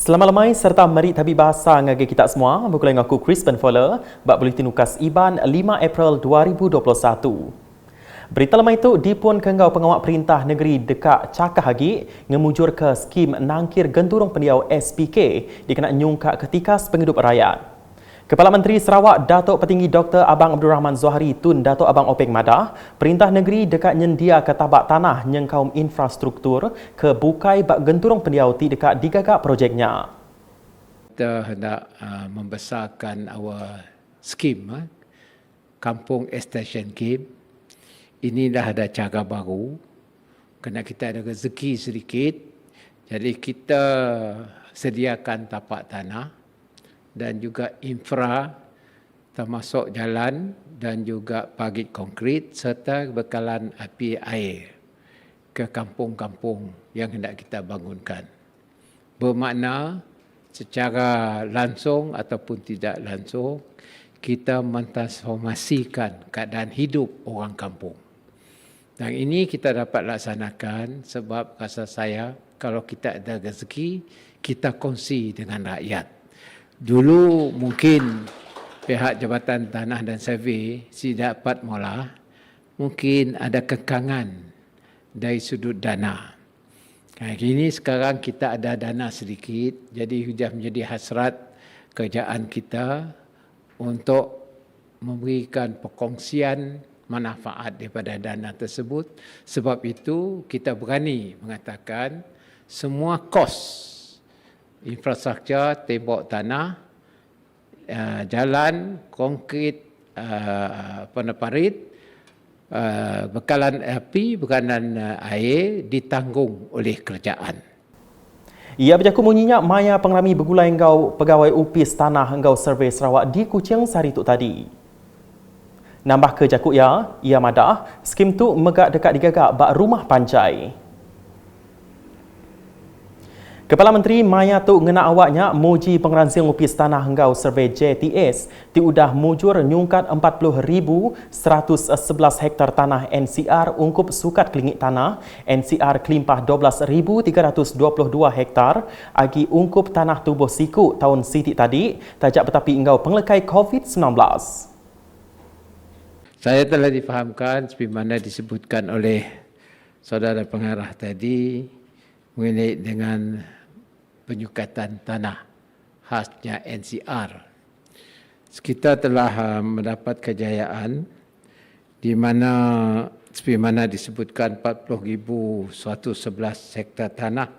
Selamat lemai serta mari tabi bahasa ngagi kita semua. Berkulang aku Chris Penfola, bak Buletin Ukas Iban 5 April 2021. Berita lemai itu dipun kenggau pengawal perintah negeri dekat Cakah Hagi ngemujur ke skim nangkir genturung pendiau SPK dikena nyungkak ketikas penghidup rakyat. Kepala Menteri Sarawak Datuk Petinggi Dr. Abang Abdul Rahman Zohari Tun Datuk Abang Openg Madah, perintah negeri dekat nyendia ke tabak tanah nyengkaum infrastruktur ke bukai bak genturung pendiau ti dekat digagak projeknya. Kita hendak membesarkan our scheme, Kampung Extension Game. Ini dah ada cara baru, kerana kita ada rezeki sedikit, jadi kita sediakan tapak tanah dan juga infra termasuk jalan dan juga parit konkrit serta bekalan api air ke kampung-kampung yang hendak kita bangunkan. Bermakna secara langsung ataupun tidak langsung kita mentransformasikan keadaan hidup orang kampung. Dan ini kita dapat laksanakan sebab rasa saya kalau kita ada rezeki kita kongsi dengan rakyat. Dulu mungkin pihak Jabatan Tanah dan Survey tidak dapat mula, mungkin ada kekangan dari sudut dana. Ini sekarang kita ada dana sedikit, jadi sudah menjadi hasrat kerjaan kita untuk memberikan perkongsian manfaat daripada dana tersebut. Sebab itu kita berani mengatakan semua kos infrastruktur, tembok tanah, jalan, konkrit, parit, bekalan api, bekalan air ditanggung oleh kerajaan. Ia berjaku munyinya maya pengrami bergulai engkau pegawai upis tanah engkau survey Sarawak di Kuching sehari tu tadi. Nambah ke jakuk ia madah, skim tu megak dekat digagak bak rumah panjai. Kepala Menteri Maya tu ngena awaknya muji pengeransiang upis tanah engkau survey JTS diudah mujur nyungkat 40,111 hektar tanah NCR ungkup sukat kelingit tanah NCR kelimpah 12,322 hektar agi ungkup tanah tubuh siku tahun sitik tadi tajak betapi engkau penglekai COVID-19. Saya telah difahamkan seperti mana disebutkan oleh saudara pengarah tadi mengenai dengan penyukatan tanah khasnya NCR. Kita telah mendapat kejayaan di mana seperti mana disebutkan 40,111 hektar tanah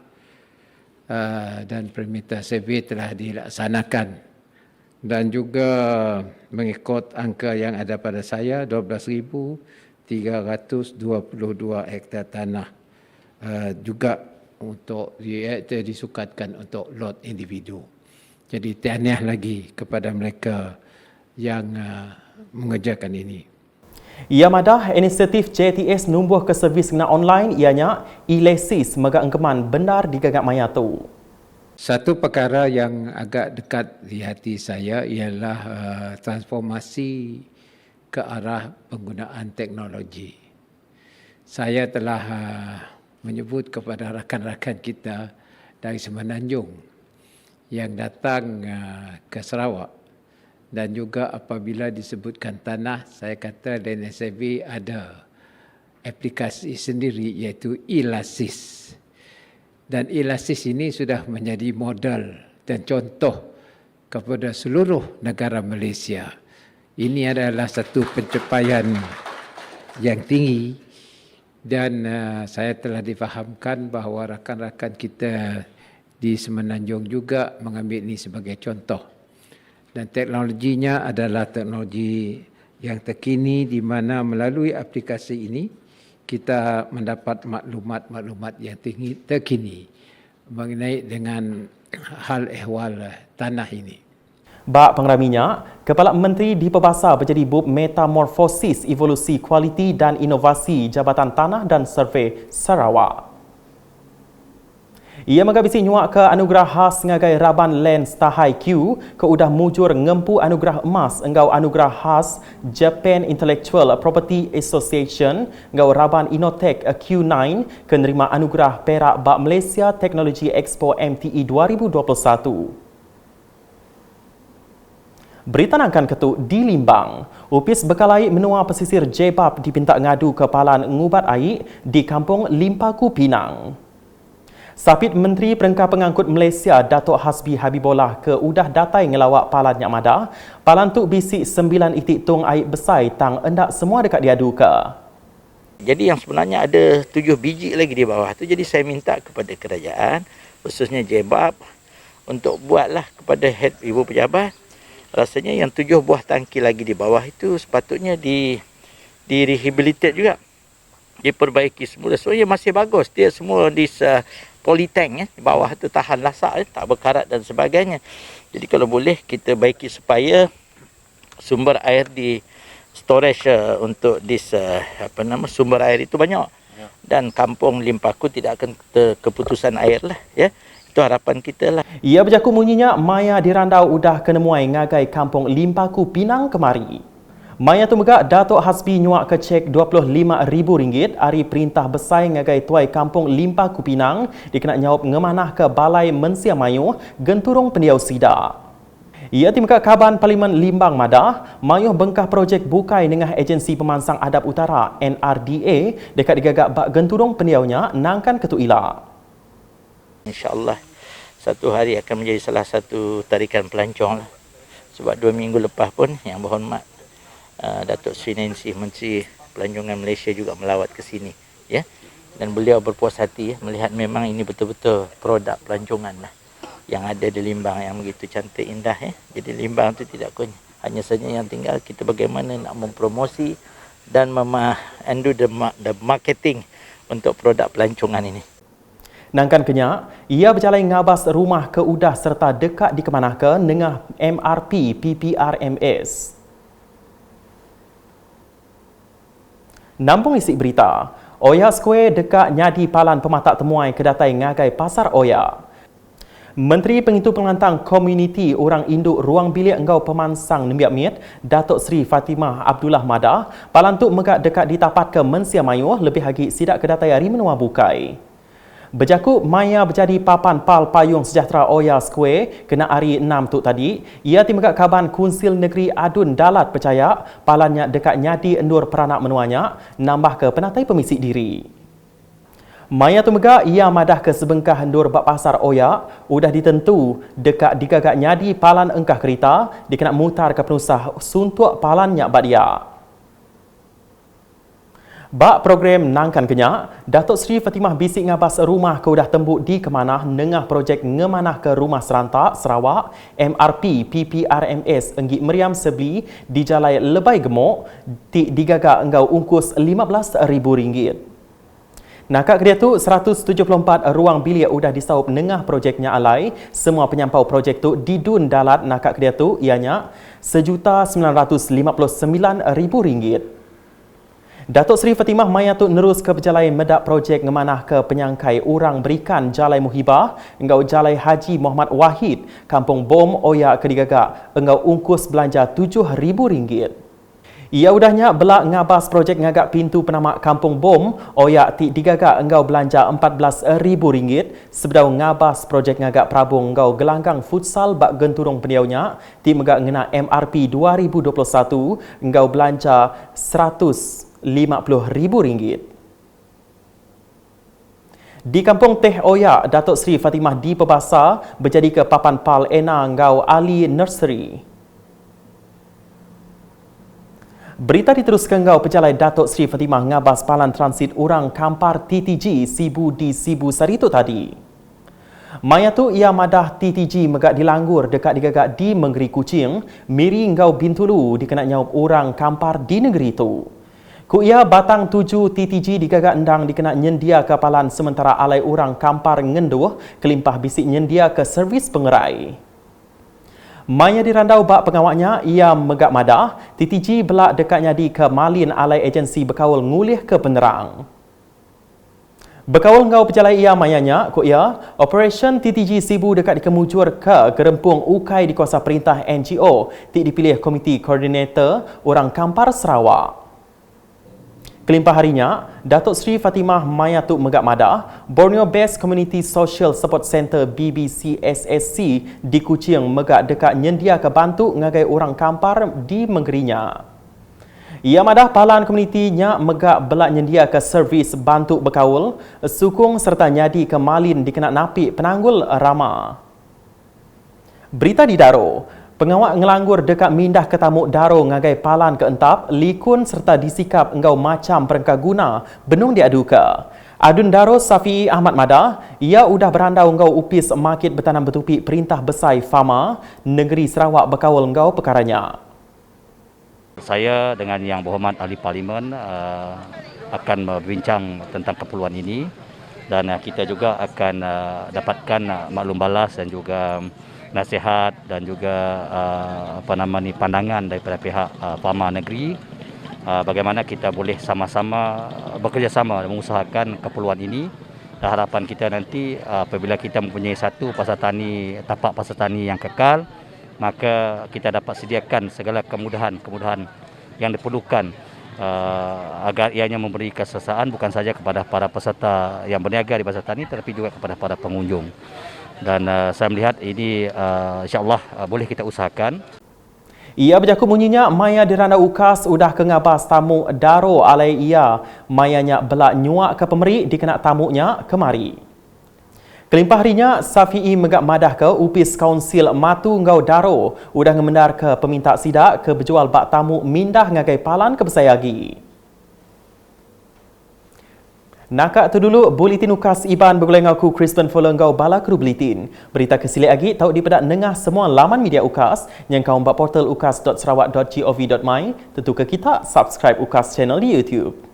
dan perimeter survey telah dilaksanakan dan juga mengikut angka yang ada pada saya 12,322 hektar tanah juga untuk disukatkan untuk lot individu. Jadi tahniah lagi kepada mereka yang mengerjakan ini. Ia madah inisiatif JTS numbuh ke servis kena online ianya e-lesis megak engkeman benar di gagak maya tu. Satu perkara yang agak dekat di hati saya ialah transformasi ke arah penggunaan teknologi. Saya telah menyebut kepada rakan-rakan kita dari Semenanjung yang datang ke Sarawak dan juga apabila disebutkan tanah, saya kata DNSAV ada aplikasi sendiri iaitu e-lesis. Dan e-lesis ini sudah menjadi model dan contoh kepada seluruh negara Malaysia. Ini adalah satu pencapaian yang tinggi. Dan saya telah difahamkan bahawa rakan-rakan kita di Semenanjung juga mengambil ini sebagai contoh. Dan teknologinya adalah teknologi yang terkini di mana melalui aplikasi ini kita mendapat maklumat-maklumat yang terkini mengenai dengan hal ehwal tanah ini. Bak pengeraminya, Kepala Menteri di Pebasa berjadi bub metamorfosis evolusi kualiti dan inovasi Jabatan Tanah dan Survey Sarawak. Ia megabisi nyuak ke anugerah khas ngagai Raban Lens Tahai Q ke udah mujur ngempu anugerah emas engau anugerah khas Japan Intellectual Property Association engau Raban Innotech Q9 ke nerima anugerah perak bak Malaysia Technology Expo MTE 2021. Berita nangkan ketuk di Limbang. Upis bekal air menua pesisir Jebab dipinta ngadu ke palan ngubat air di kampung Limpaku, Pinang. Sapit Menteri Perengkah Pengangkut Malaysia Datuk Hasbi Habibullah ke udah datai ngelawak palan Nyak Madah. Palan tu bisik 9 itik tong air besar tang endak semua dekat diadu ke. Jadi yang sebenarnya ada 7 biji lagi di bawah tu. Jadi saya minta kepada kerajaan, khususnya Jebab, untuk buatlah kepada head ibu pejabat. Rasanya yang 7 buah tangki lagi di bawah itu sepatutnya direhabilitate juga. Diperbaiki semula. Sebenarnya masih bagus. Dia semua di polytank di bawah tu tahan lasak, tak berkarat dan sebagainya. Jadi kalau boleh kita baiki supaya sumber air di storage untuk sumber air itu banyak. Dan kampung Limpaku tidak akan keputusan air lah, ya. Itu harapan kita lah. Ia berjaku munyinya Maya dirandau udah kenemuai ngagai kampung Limpaku, Pinang kemari. Maya tu megak Datuk Hasbi nyuak ke cek RM25,000 hari perintah besar ngagai tuai kampung Limpaku, Pinang dikena nyawab ngemanah ke Balai Mensia Mayuh Genturong Pendiau Sida. Ia timka Kaban Parlimen Limbang Madah, Mayuh bengkah projek bukai dengan agensi pemansang adab utara NRDA dekat digagak bak Genturong Pendiaunya nangkan ketuk ila. InsyaAllah satu hari akan menjadi salah satu tarikan pelancong lah. Sebab 2 minggu lepas pun yang berhormat Datuk Sri Nancy Menteri Pelancongan Malaysia juga melawat ke sini, ya. Dan beliau berpuas hati, ya, melihat memang ini betul-betul produk pelancongan lah yang ada di Limbang yang begitu cantik indah, ya. Jadi Limbang tu tidak kunyah, hanya saja yang tinggal kita bagaimana nak mempromosi dan do the marketing untuk produk pelancongan ini. Nangkan kenyak, ia berjalan ngabas rumah ke udah serta dekat di kemanah ke nengah MRP PPRMS. Nampung isi berita, Oya Square dekat nyadi palan pematak temuai kedatai ngagai Pasar Oya. Menteri Pengitu Pengantang Komuniti Orang Induk Ruang Bilik Engau Pemansang Nembiak Miet, Datuk Seri Fatimah Abdullah Madah, palan tu megak dekat ditapat ke Mensia Mayuh lebih lagi sidak kedatai hari menua bukai. Berjaku Maya berjadi papan pal payung sejahtera Oya Square kena hari 6 tu tadi. Ia timegak Kaban Kunsil Negeri Adun Dalat percaya palannya dekat nyadi endur peranak menuanya nambah ke penatai pemisik diri. Maya tu megak ia madah ke sebengkah endur bak Pasar Oya udah ditentu dekat digagak nyadi palan engkah kereta dikena mutar ke penusah suntuk palannya bak dia. Bak program nangkan kenyak, Datuk Seri Fatimah bisik ngabas rumah ke udah tembuk di kemanah nengah projek ngemanah ke Rumah Serantak, Sarawak, MRP PPRMS Enggik Meriam Sebli di Jalai Lebai Gemuk, digagak enggau ungkus RM15,000. Nakak kedia tu 174 ruang bilik udah disaup nengah projeknya alai. Semua penyampau projek tu didun dalat nakak kedia tu ianya RM1,959,000. Datuk Seri Fatimah Maya tu nerus ke berjalai medak projek ngemanah ke penyangkai orang berikan Jalai Muhibah engau Jalai Haji Muhammad Wahid Kampung Bom Oya ke digagak engau ungkus belanja RM7,000. Ia udahnya belak ngabas projek ngagak pintu penamak Kampung Bom Oya ti digagak engau belanja RM14,000 sebedau ngabas projek ngagak Prabung engau gelanggang futsal bak Genturong Pendiaunya ti megak ngena MRP 2021 engau belanja RM150,000. Di Kampung Teh Oya, Datuk Seri Fatimah di Pebasa berjadi ke papan pal Ena Ngau Ali Nursery. Berita diteruskan ngau pejalai Datuk Seri Fatimah ngabas palan transit orang Kampar TTG Sibu di Sibu Sarito tadi. Maya tu ia madah TTG megak dilanggur dekat digagak di Menggeri Kuching, Miri Ngau Bintulu dikena nyawab orang Kampar di negeri itu. Ku ia batang 7 TTG digagak endang dikena nyendia ke palan sementara alai orang Kampar ngenduh kelimpah bisik nyendia ke servis pengerai. Maya dirandau bak pengawaknya, ia megak madah, TTG belak dekatnya di ke Malin alai agensi berkawal ngulih ke penerang. Berkawal ngau pejalai ia mayanya, kok ia, Operation TTG Sibu dekat dikemujur ke gerempung ukai di kuasa perintah NGO, tik dipilih Komiti Koordinator Orang Kampar Sarawak. Kelimpah harinya, Datuk Seri Fatimah Mayatuk Megak Madah, Borneo Base Community Social Support Center BBCSSC di Kuching Megak dekat nyendia ke bantu ngagai orang kampar di Menggerinya. Ia madah pahalan komunitinya megak belak nyendia ke servis bantu berkaul, sukung serta nyadi ke malin dikenak napi penanggul Rama. Berita di Daro, pengawak ngelanggur dekat mindah ke tamuk Daro ngagai pahalan ke entap, likun serta disikap engkau macam perengkah guna, benung diaduka. Adun Daro Safi Ahmad Madah, ia udah berandau engkau upis makit bertanam betupi Perintah Besai Fama, Negeri Sarawak berkawal engkau perkaranya. Saya dengan Yang Berhormat Ahli Parlimen akan berbincang tentang keperluan ini dan kita juga akan dapatkan maklum balas dan juga nasihat dan juga pandangan daripada pihak Fama Negeri bagaimana kita boleh sama-sama bekerjasama mengusahakan keperluan ini. Dan harapan kita nanti apabila kita mempunyai satu tapak pasar tani yang kekal, maka kita dapat sediakan segala kemudahan yang diperlukan agar ianya memberi keselesaan bukan saja kepada para peserta yang berniaga di pasar tani tetapi juga kepada para pengunjung. Dan saya melihat ini insya-Allah boleh kita usahakan. Ia berjaku bunyinya maya diranda ukas udah kengabas tamu Daro alai ia mayanya belak nyuak ke pemeri dikenak tamunya kemari. Kelimpah harinya, Safi'i Megak Madah ke upis Kaunsil Matu Ngau Daro udah ngemendar ke peminta sidak ke berjual bak tamu mindah ngagai palan ke Besayagi. Nakak tu dulu buletin ukas Iban bergulai ngaku Crispin Fuller ngau bala kru buletin. Berita kesilik lagi tahu dipedak nengah semua laman media ukas yang kau buat portal ukas.sarawak.gov.my. Tentu ke kita subscribe ukas channel di YouTube.